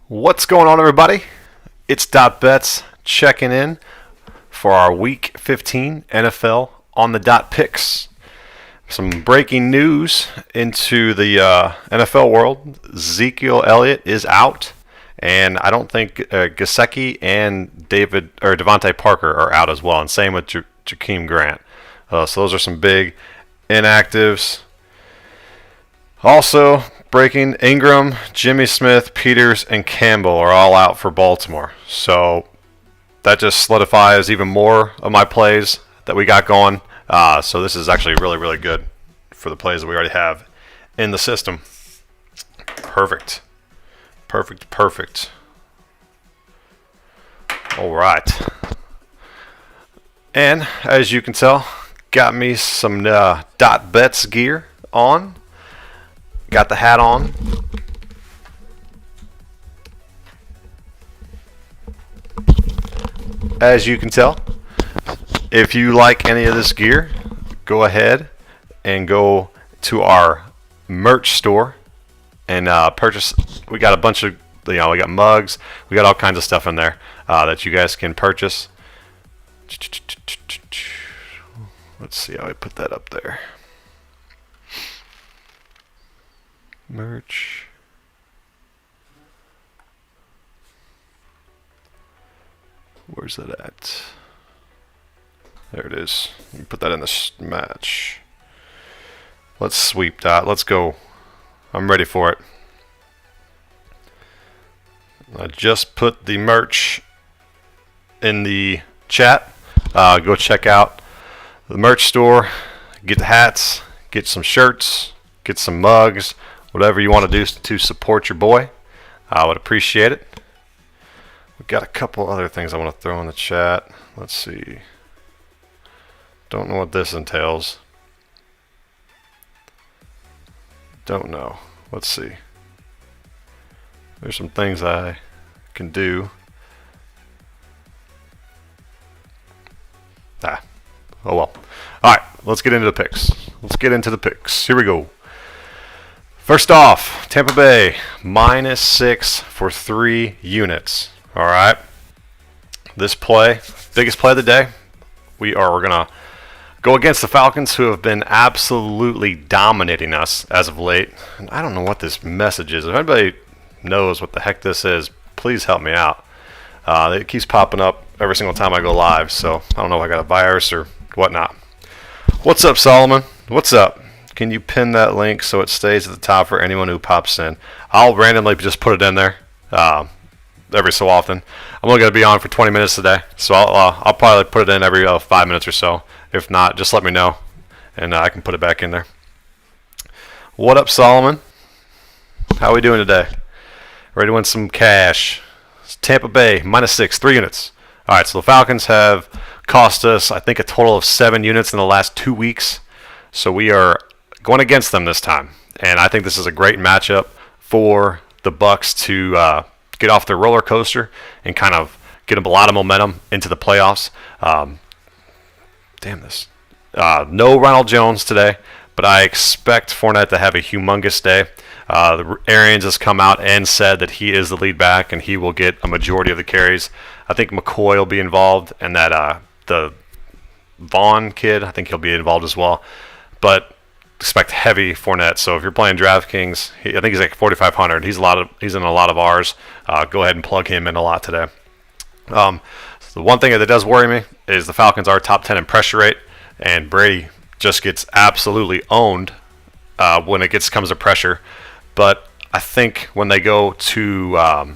What's going on, everybody? It's Dot Bets checking in for our Week 15 NFL on the Dot picks. Some breaking news into the NFL world. Ezekiel Elliott is out, and I don't think Gesicki and Devontae Parker are out as well, and same with Jakeem Grant. So those are some big inactives. Also, breaking: Ingram, Jimmy Smith, Peters, and Campbell are all out for Baltimore. So that just solidifies even more of my plays that we got going. So this is actually really, really good for the plays that we already have in the system. Perfect. All right. And as you can tell, got me some Dot Bets gear on. Got the hat on. As you can tell, if you like any of this gear, go ahead and go to our merch store and purchase. We got a bunch of, we got mugs. We got all kinds of stuff in there that you guys can purchase. Let's see how I put that up there. Merch. Where's that at? There it is. You can put that in the match. Let's sweep that. Let's go. I'm ready for it. I just put the merch in the chat. Go check out the merch store. Get the hats. Get some shirts. Get some mugs. Whatever you want to do to support your boy, I would appreciate it. We've got a couple other things I want to throw in the chat. Let's see. Don't know what this entails. Don't know. Let's see. There's some things I can do. Oh well. Alright, let's get into the picks. Here we go. First off, Tampa Bay, -6 for 3 units. All right. This play, biggest play of the day. We're going to go against the Falcons, who have been absolutely dominating us as of late. And I don't know what this message is. If anybody knows what the heck this is, please help me out. It keeps popping up every single time I go live, so I don't know if I got a virus or whatnot. What's up, Solomon? What's up? Can you pin that link so it stays at the top for anyone who pops in? I'll randomly just put it in there every so often. I'm only going to be on for 20 minutes today, so I'll probably put it in every 5 minutes or so. If not, just let me know, and I can put it back in there. What up, Solomon? How are we doing today? Ready to win some cash. It's Tampa Bay, -6, 3 units. All right, so the Falcons have cost us, I think, a total of 7 units in the last 2 weeks. So we are going against them this time, and I think this is a great matchup for the Bucs to get off their roller coaster and kind of get a lot of momentum into the playoffs. No Ronald Jones today, but I expect Fournette to have a humongous day. The Arians has come out and said that he is the lead back and he will get a majority of the carries. I think McCoy will be involved, and that the Vaughn kid, I think he'll be involved as well. But expect heavy Fournette. So if you're playing Draftkings, I think he's like 4,500. He's in a lot of ours. Go ahead and plug him in a lot today. The one thing that does worry me is the Falcons are top 10 in pressure rate, and Brady just gets absolutely owned when it comes to pressure. But I think when they go to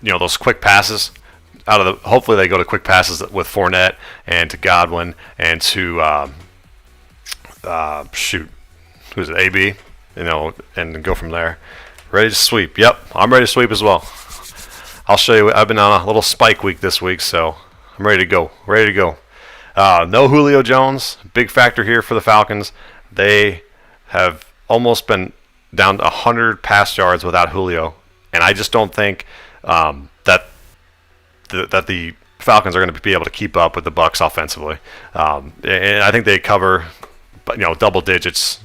those quick passes, hopefully they go to quick passes with Fournette and to Godwin and to who's it? AB, and go from there. Ready to sweep? Yep, I'm ready to sweep as well. I'll show you. I've been on a little spike week this week, so I'm ready to go. No Julio Jones, big factor here for the Falcons. They have almost been down to 100 pass yards without Julio, and I just don't think that the Falcons are going to be able to keep up with the Bucs offensively. And I think they cover double digits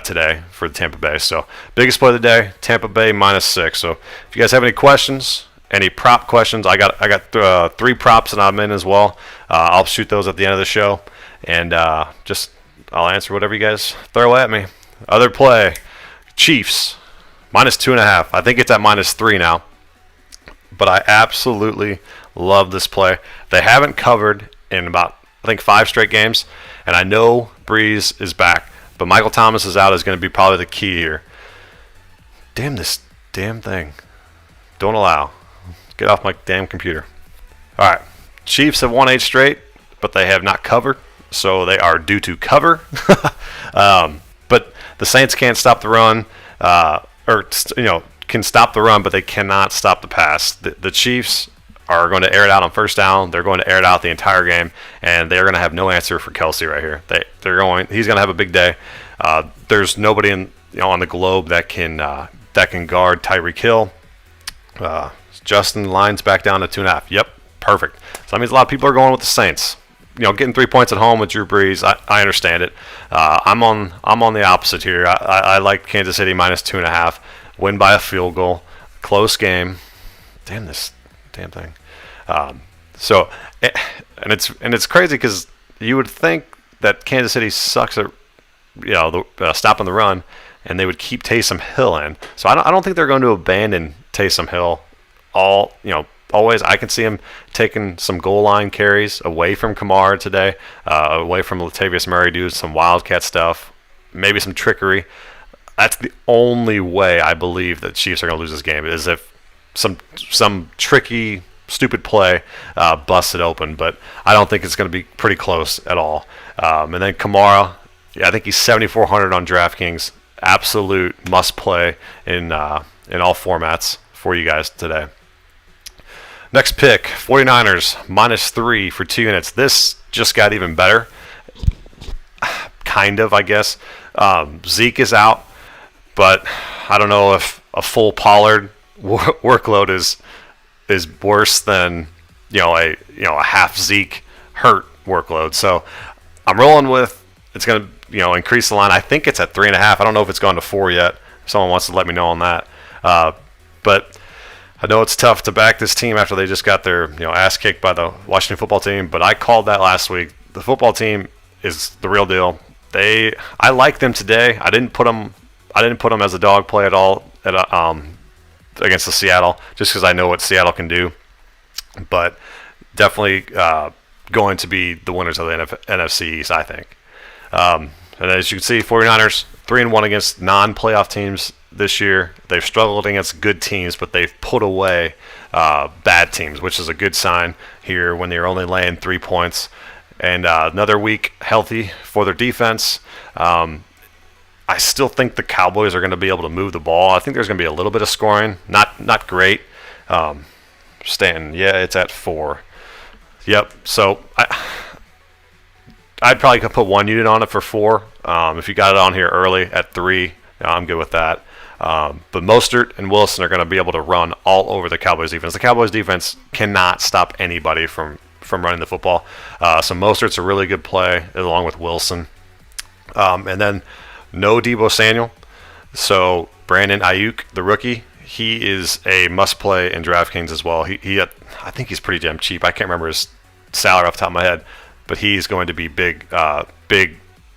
today for the Tampa Bay. So biggest play of the day, Tampa Bay -6. So if you guys have any questions, any prop questions, I got 3 props that I'm in as well. I'll shoot those at the end of the show, and I'll answer whatever you guys throw at me. Other play, Chiefs -2.5. I think it's at -3 now, but I absolutely love this play. They haven't covered in about, I think, 5 straight games, and I know Breeze is back, but Michael Thomas is out is going to be probably the key here. Damn this damn thing. Don't allow. Get off my damn computer. All right. Chiefs have won 8 straight, but they have not covered, so they are due to cover. But the Saints can't stop the run, can stop the run, but they cannot stop the pass. The Chiefs are going to air it out on first down. They're going to air it out the entire game, and they're going to have no answer for Kelsey right here. He's going to have a big day. There's nobody on the globe that can guard Tyreek Hill. Justin lines back down to 2.5. Yep, perfect. So that means a lot of people are going with the Saints. Getting 3 points at home with Drew Brees, I understand it. I'm on the opposite here. I like Kansas City -2.5. Win by a field goal, close game. Damn this damn thing. It's crazy because you would think that Kansas City sucks at stopping the run, and they would keep Taysom Hill in. So I don't think they're going to abandon Taysom Hill. Always. I can see him taking some goal line carries away from Kamara today, away from Latavius Murray, do some wildcat stuff, maybe some trickery. That's the only way I believe that Chiefs are going to lose this game, is if some tricky, stupid play busts it open. But I don't think it's going to be pretty close at all. And then Kamara, I think he's 7,400 on Draftkings. Absolute must play in all formats for you guys today. Next pick, 49ers, -3 for 2 units. This just got even better. Kind of, I guess. Zeke is out, but I don't know if a full Pollard workload is worse than a half Zeke hurt workload. So I'm rolling with it's going to increase the line. I think it's at 3.5. I don't know if it's gone to 4 yet. If someone wants to let me know on that. But I know it's tough to back this team after they just got their ass kicked by the Washington football team, but I called that last week. The football team is the real deal. I like them today. I didn't put them as a dog play at all against the Seattle, just because I know what Seattle can do. But definitely going to be the winners of the NFC East, I think. And as you can see, 49ers 3-1 against non-playoff teams this year. They've struggled against good teams, but they've put away bad teams, which is a good sign here when they're only laying 3 points. And another week healthy for their defense. I still think the Cowboys are going to be able to move the ball. I think there's going to be a little bit of scoring. Not great. Stanton, yeah, it's at 4. Yep. So I'd probably could put 1 unit on it for 4. If you got it on here early at 3, I'm good with that. But Mostert and Wilson are going to be able to run all over the Cowboys defense. The Cowboys defense cannot stop anybody from running the football. So Mostert's a really good play along with Wilson. And then no Deebo Samuel. So Brandon Ayuk, the rookie, he is a must play in DraftKings as well. I think he's pretty damn cheap. I can't remember his salary off the top of my head, but he's going to be big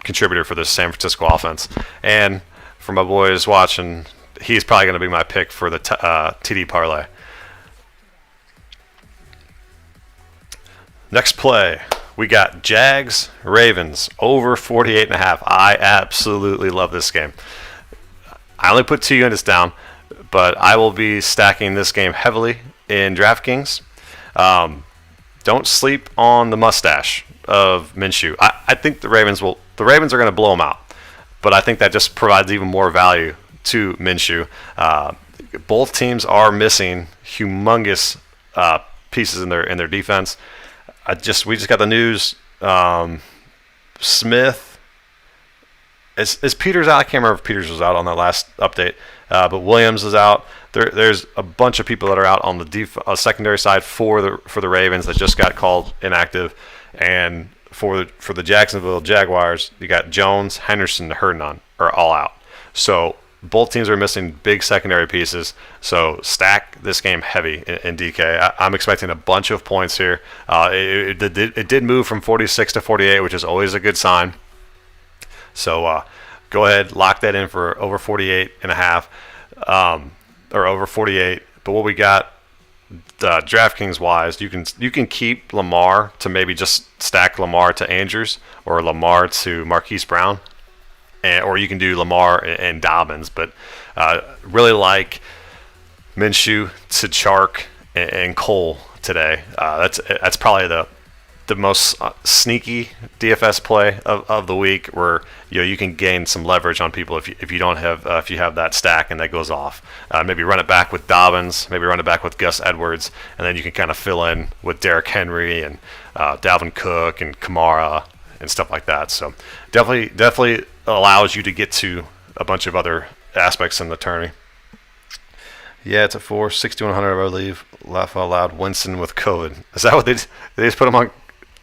contributor for this San Francisco offense. And for my boys watching, he's probably going to be my pick for the TD parlay. Next play, we got Jags, Ravens, over 48.5. I absolutely love this game. I only put 2 units down, but I will be stacking this game heavily in DraftKings. Don't sleep on the mustache of Minshew. I think the Ravens are going to blow them out, but I think that just provides even more value to Minshew. Both teams are missing humongous pieces in their defense. We just got the news. Smith is Peters out? I can't remember if Peters was out on that last update, but Williams is out. There's a bunch of people that are out on the secondary side for the Ravens that just got called inactive, and for the Jacksonville Jaguars, you got Jones, Henderson, Herndon. are all out. So both teams are missing big secondary pieces. So stack this game heavy in DK. I'm expecting a bunch of points here. It did move from 46 to 48, which is always a good sign. So go ahead, lock that in for over 48 and a half, or over 48. But what we got, DraftKings wise, you can keep Lamar to maybe just stack Lamar to Andrews or Lamar to Marquise Brown, or you can do Lamar and Dobbins. But really like Minshew to Chark and Cole today. That's probably the most sneaky DFS play of the week, where you can gain some leverage on people if you don't have if you have that stack and that goes off. Maybe run it back with Dobbins, maybe run it back with Gus Edwards, and then you can kind of fill in with Derrick Henry and Dalvin Cook and Kamara and stuff like that. So definitely allows you to get to a bunch of other aspects in the tourney. Yeah, it's at 4, 6,100, I believe. Laugh out loud. Winston with COVID. Is that what they just put him on?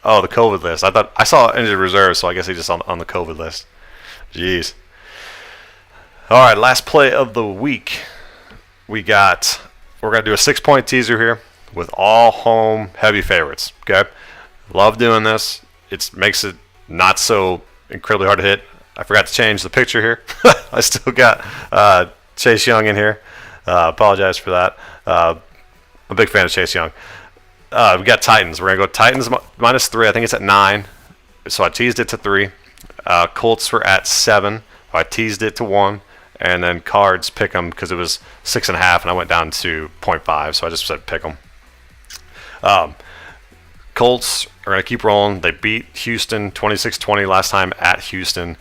Oh, the COVID list. I saw injured reserve, so I guess he's just on the COVID list. Jeez. All right, last play of the week. We're gonna do a 6-point teaser here with all home heavy favorites. Okay, love doing this. It makes it not so incredibly hard to hit. I forgot to change the picture here. I still got Chase Young in here. Apologize for that. I'm a big fan of Chase Young. We got Titans. We're going to go Titans -3. I think it's at 9. So I teased it to 3. Colts were at 7. I teased it to 1. And then Cards pick them because it was 6.5, and I went down to 0.5. So I just said pick them. Colts are going to keep rolling. They beat Houston 26-20 last time at Houston.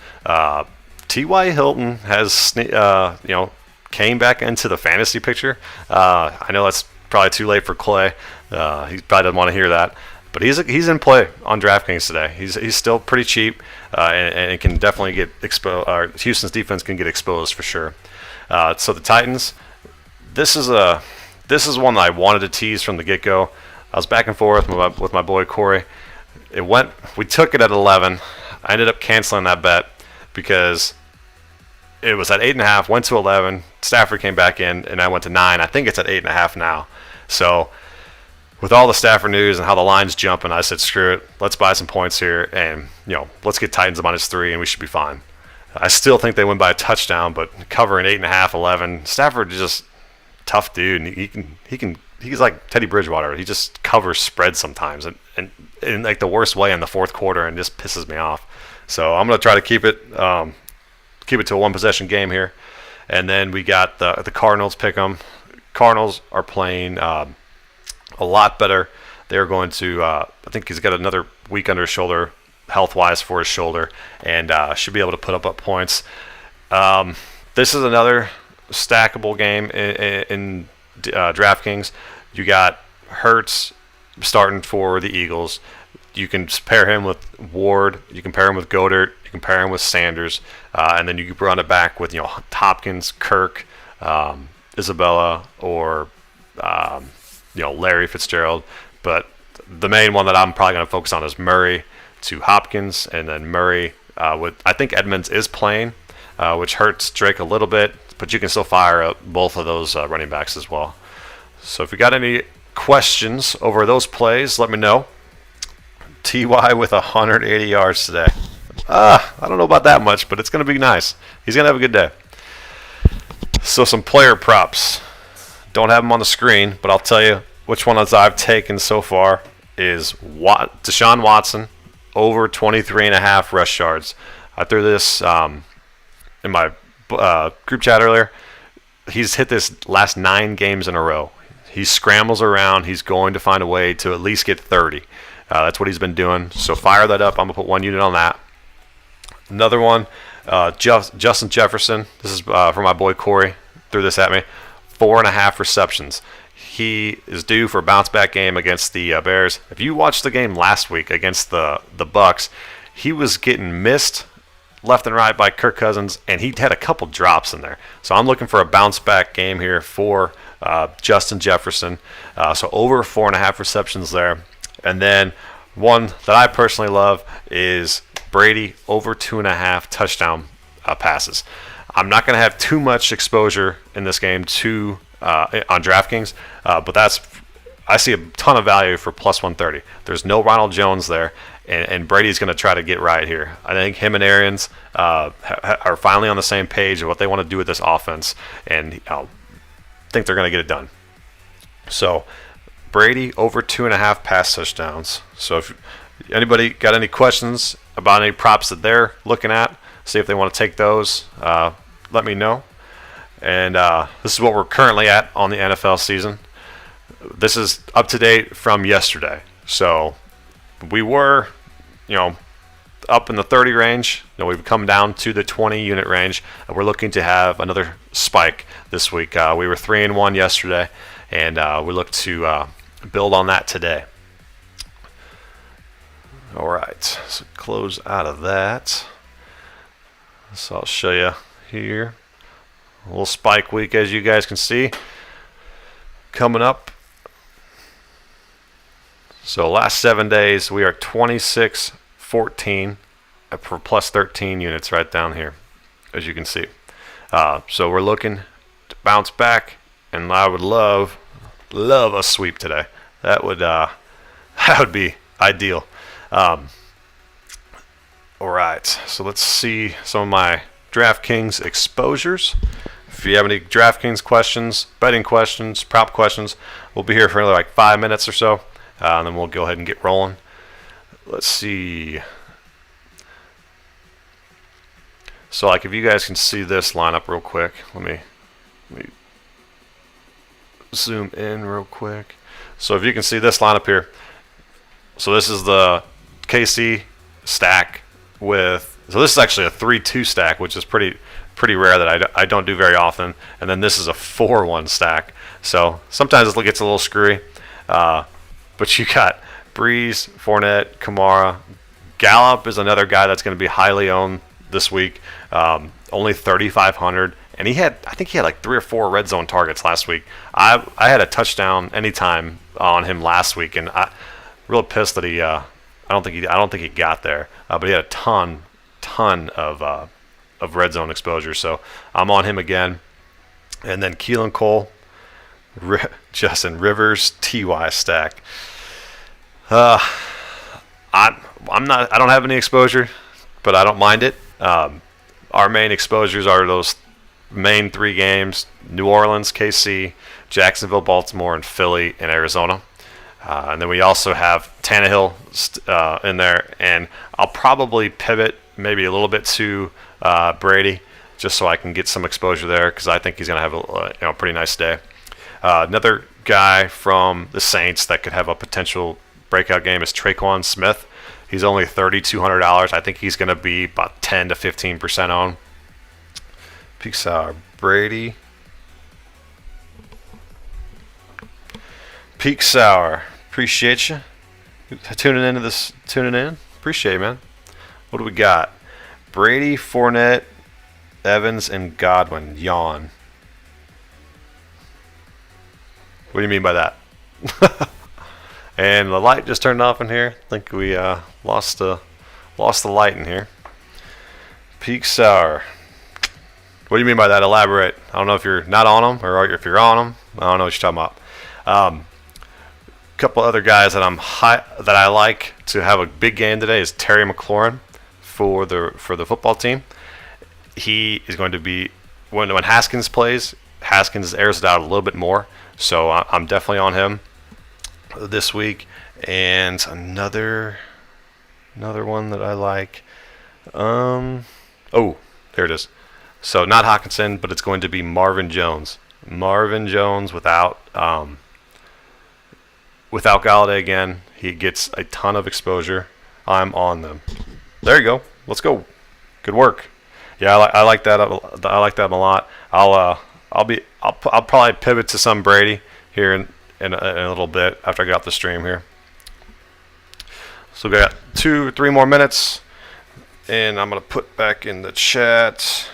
T.Y. Hilton has came back into the fantasy picture. I know that's probably too late for Clay. He probably doesn't want to hear that, but he's in play on DraftKings today. He's still pretty cheap, and it can definitely get exposed. Houston's defense can get exposed for sure. So the Titans, this is one that I wanted to tease from the get-go. I was back and forth with my boy Corey. We took it at 11. I ended up canceling that bet because it was at 8.5, went to 11. Stafford came back in, and I went to 9. I think it's at 8.5 now. So with all the Stafford news and how the line's jumping, I said, screw it. Let's buy some points here, and let's get Titans $-3, and we should be fine. I still think they win by a touchdown, but covering 8.5, 11. Stafford is just tough dude, and he's like Teddy Bridgewater. He just covers spreads sometimes, and in like the worst way in the fourth quarter, and just pisses me off. So I'm gonna try to keep it to a one-possession game here. And then we got the Cardinals pick 'em. Cardinals are playing a lot better. They're going to, I think he's got another week under his shoulder, health-wise for his shoulder, and should be able to put up points. This is another stackable game in DraftKings. You got Hurts starting for the Eagles. You can pair him with Ward. You can pair him with Goddard. You can pair him with Sanders, and then you can run it back with Hopkins, Kirk, Isabella, or Larry Fitzgerald. But the main one that I'm probably going to focus on is Murray to Hopkins, and then Murray I think Edmonds is playing, which hurts Drake a little bit, but you can still fire up both of those running backs as well. So if you got any questions over those plays, let me know. T.Y. with 180 yards today. I don't know about that much, but it's going to be nice. He's going to have a good day. So some player props. Don't have them on the screen, but I'll tell you which ones I've taken so far is Deshaun Watson over 23.5 rush yards. I threw this in my group chat earlier. He's hit this last 9 games in a row. He scrambles around. He's going to find a way to at least get 30. That's what he's been doing. So fire that up. I'm going to put 1 unit on that. Another one, Justin Jefferson. This is for my boy Corey. Threw this at me. 4.5 receptions. He is due for a bounce-back game against the Bears. If you watched the game last week against the Bucs, he was getting missed left and right by Kirk Cousins, and he had a couple drops in there. So I'm looking for a bounce-back game here for Justin Jefferson. So over 4.5 receptions there. And then one that I personally love is Brady over 2.5 touchdown passes. I'm not going to have too much exposure in this game on DraftKings, but I see a ton of value for plus 130. There's no Ronald Jones there, and Brady's going to try to get right here. I think him and Arians are finally on the same page of what they want to do with this offense, and I think they're going to get it done. So Brady over 2.5 pass touchdowns. So if anybody got any questions about any props that they're looking at, see if they want to take those, let me know. And this is what we're currently at on the NFL season. This is up to date from yesterday. So we were, up in the 30 range. We've come down to the 20 unit range, and we're looking to have another spike this week. We were 3-1 yesterday, and we look to build on that today. All right, so close out of that. So I'll show you here. A little spike week, as you guys can see, coming up. So last 7 days, we are 26-14 for plus 13 units right down here, as you can see. So we're looking to bounce back, and I would love a sweep today. That would be ideal. All right, so let's see some of my DraftKings exposures. If you have any DraftKings questions, betting questions, prop questions, we'll be here for another like 5 minutes or so, and then we'll go ahead and get rolling. Let's see. So like if you guys can see this lineup real quick, let me zoom in real quick. So if you can see this lineup here, so this is the KC stack with, so this is actually a 3-2 stack, which is pretty rare that I don't do very often. And then this is a 4-1 stack. So sometimes it gets a little screwy. But you got Breeze, Fournette, Kamara. Gallup is another guy that's going to be highly owned this week. Only 3,500. And I think he had like 3 or 4 red zone targets last week. I had a touchdown anytime on him last week, and I real pissed that he I don't think he got there. But he had a ton of red zone exposure, so I'm on him again. And then Keelan Cole, Justin Rivers, TY stack. I don't have any exposure, but I don't mind it. Our main exposures are those main 3 games: New Orleans, KC, Jacksonville, Baltimore, and Philly and Arizona. And then we also have Tannehill in there, and I'll probably pivot maybe a little bit to Brady, just so I can get some exposure there, because I think he's going to have a pretty nice day. Another guy from the Saints that could have a potential breakout game is Traquan Smith. He's only $3,200. I think he's going to be about 10 to 15% on. Peaks Brady. Peak Sour. Appreciate you tuning in. Appreciate it, man. What do we got? Brady, Fournette, Evans, and Godwin. Yawn. What do you mean by that? And the light just turned off in here. I think we lost the light in here. Peak Sour. What do you mean by that? Elaborate. I don't know if you're not on them or if you're on them. I don't know what you're talking about. Couple other guys that I like to have a big game today is Terry McLaurin for the football team. He is going to be, when Haskins plays, Haskins airs it out a little bit more, so I'm definitely on him this week. And another one that I like. Oh, there it is. So not Hawkinson, but it's going to be Marvin Jones. Marvin Jones without Galladay again. He gets a ton of exposure. I'm on them. There you go. Let's go. Good work. Yeah, I like that. I like that a lot. I'll probably pivot to some Brady here in a little bit after I get off the stream here. So we got 2-3 more minutes, and I'm gonna put back in the chat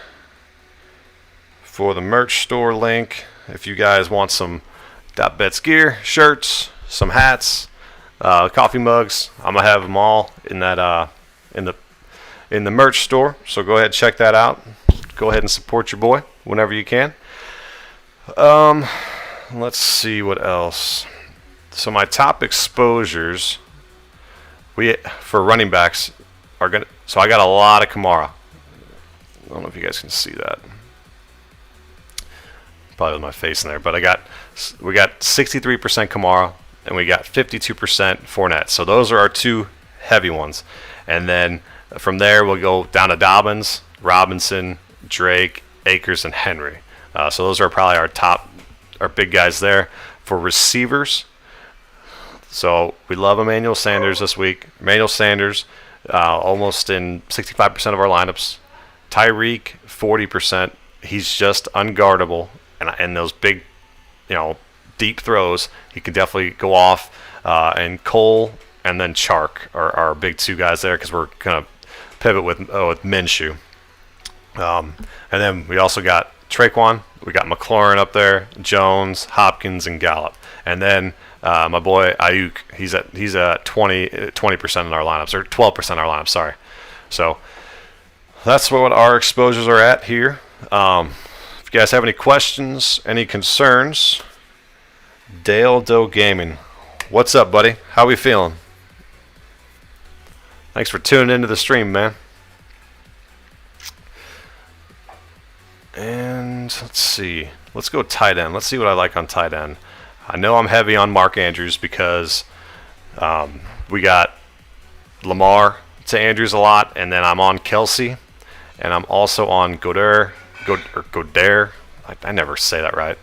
for the merch store link. If you guys want some .bets gear, shirts, some hats, coffee mugs, I'm gonna have them all in that in the merch store, so go ahead and check that out. Go ahead and support your boy whenever you can. Let's see what else. So my top exposures for running backs are gonna. So I got a lot of Kamara. I don't know if you guys can see that. Probably with my face in there, but we got 63% Kamara and we got 52% Fournette. So those are our two heavy ones, and then from there we'll go down to Dobbins, Robinson, Drake, Akers, and Henry. So those are probably our big guys there. For receivers, so we love Emmanuel Sanders this week. Emmanuel Sanders, almost in 65% of our lineups. Tyreek, 40%. He's just unguardable, and those big, deep throws, he can definitely go off. And Cole and then Chark are our big two guys there because we're going to pivot with Minshew. And then we also got Traquan. We got McLaurin up there, Jones, Hopkins, and Gallup. And then my boy Ayuk, he's at 20% in our lineups, or 12% in our lineups, sorry. So that's what our exposures are at here. If you guys have any questions, any concerns, Dale Doe Gaming. What's up, buddy? How we feeling? Thanks for tuning into the stream, man. And let's see. Let's go tight end. Let's see what I like on tight end. I know I'm heavy on Mark Andrews because we got Lamar to Andrews a lot, and then I'm on Kelsey, and I'm also on Goddard. I never say that right.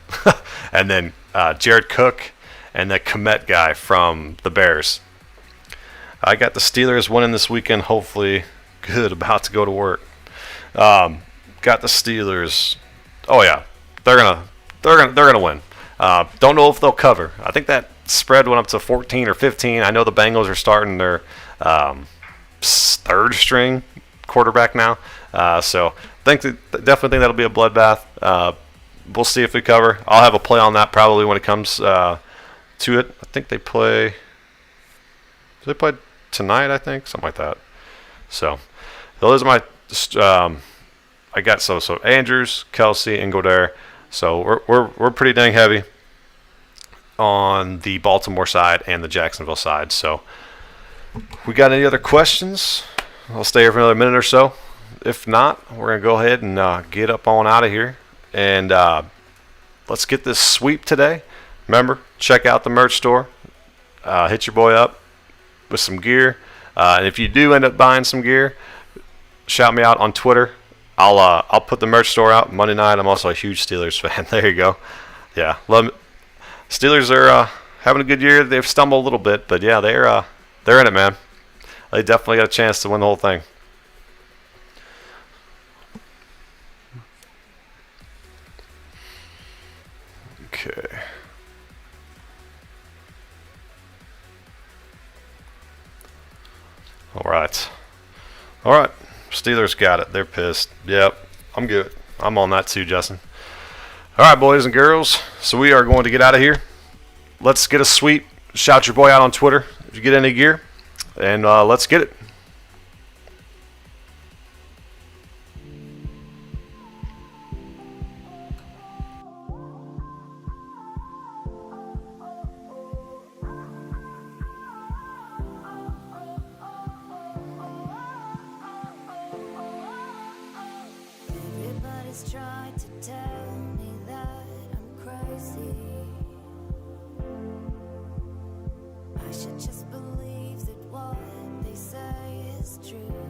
And then Jared Cook and the Komet guy from the Bears. I got the Steelers winning this weekend. Hopefully, good. About to go to work. Got the Steelers. Oh yeah, they're gonna win. Don't know if they'll cover. I think that spread went up to 14 or 15. I know the Bengals are starting their third string quarterback now. So definitely think that'll be a bloodbath. We'll see if we cover. I'll have a play on that probably when it comes to it. I think they play. Do they play tonight? I think something like that. So those are my. I got so Andrews, Kelsey, and Goddard. So we're pretty dang heavy on the Baltimore side and the Jacksonville side. So we got any other questions? I'll stay here for another minute or so. If not, we're gonna go ahead and get up on out of here, and let's get this sweep today. Remember, check out the merch store. Hit your boy up with some gear, and if you do end up buying some gear, shout me out on Twitter. I'll put the merch store out Monday night. I'm also a huge Steelers fan. There you go. Yeah, love it. Steelers are having a good year. They've stumbled a little bit, but yeah, they're in it, man. They definitely got a chance to win the whole thing. Okay. All right. Steelers got it. They're pissed. Yep. I'm good. I'm on that too, Justin. All right, boys and girls. So we are going to get out of here. Let's get a sweep. Shout your boy out on Twitter if you get any gear. And let's get it. Tried to tell me that I'm crazy. I should just believe that what they say is true.